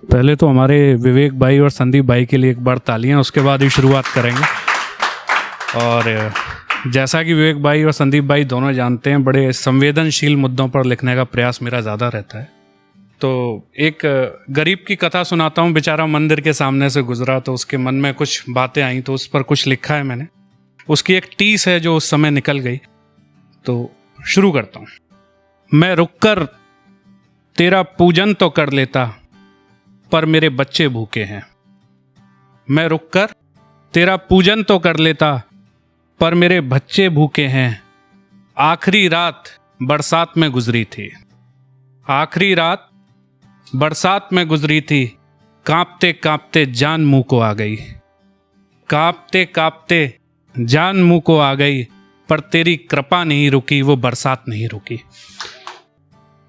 पहले तो हमारे विवेक भाई और संदीप भाई के लिए एक बार तालियां, उसके बाद ही शुरुआत करेंगे। और जैसा कि विवेक भाई और संदीप भाई दोनों जानते हैं, बड़े संवेदनशील मुद्दों पर लिखने का प्रयास मेरा ज़्यादा रहता है। तो एक गरीब की कथा सुनाता हूँ। बेचारा मंदिर के सामने से गुजरा तो उसके मन में कुछ बातें आई, तो उस पर कुछ लिखा है मैंने। उसकी एक टीस है जो उस समय निकल गई। तो शुरू करता हूँ। मैं रुककर तेरा पूजन तो कर लेता, पर मेरे बच्चे भूखे हैं। मैं रुककर तेरा पूजन तो कर लेता, पर मेरे बच्चे भूखे हैं। आखिरी रात बरसात में गुजरी थी। आखिरी रात बरसात में गुजरी थी। कांपते कांपते जान मुंह को आ गई। कांपते कांपते जान मुंह को आ गई, पर तेरी कृपा नहीं रुकी, वो बरसात नहीं रुकी।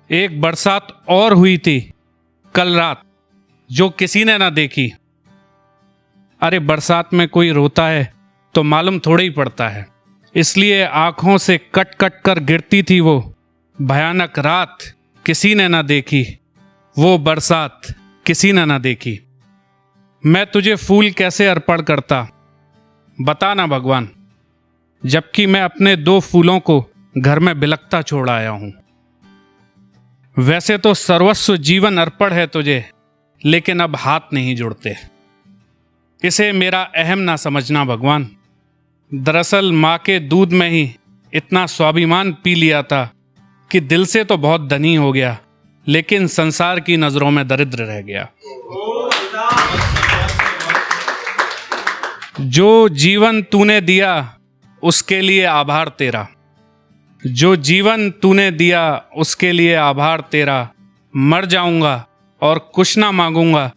एक बरसात और हुई थी कल रात, जो किसी ने ना देखी। अरे बरसात में कोई रोता है तो मालूम थोड़ा ही पड़ता है, इसलिए आंखों से कट कट कर गिरती थी वो भयानक रात, किसी ने ना देखी। वो बरसात किसी ने ना देखी। मैं तुझे फूल कैसे अर्पण करता, बता ना भगवान, जबकि मैं अपने 2 फूलों को घर में बिलखता छोड़ आया हूं। वैसे तो सर्वस्व जीवन अर्पण है तुझे, लेकिन अब हाथ नहीं जुड़ते। इसे मेरा अहम ना समझना भगवान। दरअसल माँ के दूध में ही इतना स्वाभिमान पी लिया था कि दिल से तो बहुत धनी हो गया, लेकिन संसार की नजरों में दरिद्र रह गया। जो जीवन तूने दिया उसके लिए आभार तेरा। जो जीवन तूने दिया उसके लिए आभार तेरा। मर जाऊंगा और कुछ ना मांगूंगा,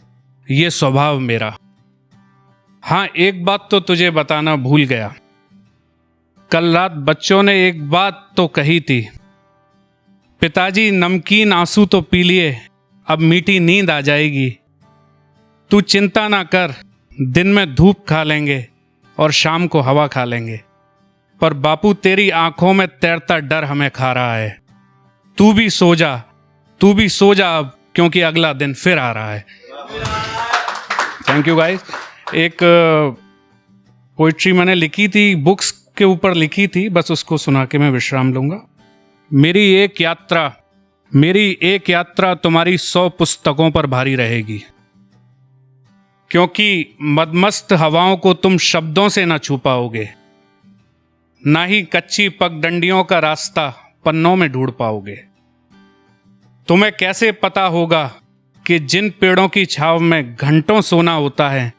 ये स्वभाव मेरा। हाँ, एक बात तो तुझे बताना भूल गया। कल रात बच्चों ने एक बात तो कही थी, पिताजी नमकीन आंसू तो पी लिए, अब मीठी नींद आ जाएगी। तू चिंता ना कर, दिन में धूप खा लेंगे और शाम को हवा खा लेंगे। पर बापू तेरी आंखों में तैरता डर हमें खा रहा है। तू भी सो जा, तू भी सो जा अब, क्योंकि अगला दिन फिर आ रहा है। Thank you guys. एक पोइट्री मैंने लिखी थी, बुक्स के ऊपर लिखी थी, बस उसको सुना के मैं विश्राम लूंगा। मेरी एक यात्रा तुम्हारी 100 पुस्तकों पर भारी रहेगी, क्योंकि मदमस्त हवाओं को तुम शब्दों से ना छू पाओगे, ना ही कच्ची पगडंडियों का रास्ता पन्नों में ढूंढ पाओगे। तुम्हें कैसे पता होगा कि जिन पेड़ों की छांव में घंटों सोना होता है,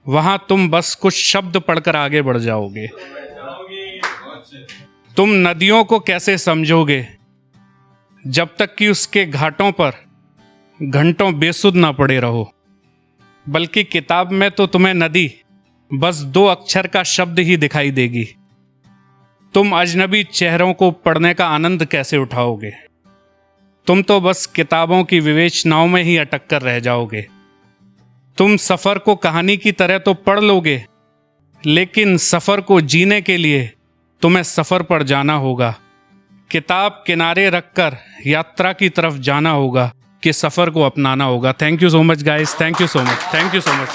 वहां तुम बस कुछ शब्द पढ़कर आगे बढ़ जाओगे। तुम नदियों को कैसे समझोगे जब तक कि उसके घाटों पर घंटों बेसुध ना पड़े रहो। बल्कि किताब में तो तुम्हें नदी बस 2 अक्षर का शब्द ही दिखाई देगी। तुम अजनबी चेहरों को पढ़ने का आनंद कैसे उठाओगे? तुम तो बस किताबों की विवेचनाओं में ही अटक कर रह जाओगे। तुम सफ़र को कहानी की तरह तो पढ़ लोगे, लेकिन सफ़र को जीने के लिए तुम्हें सफ़र पर जाना होगा। किताब किनारे रखकर यात्रा की तरफ जाना होगा, कि सफ़र को अपनाना होगा। Thank you so much guys, thank you so much, thank you so much.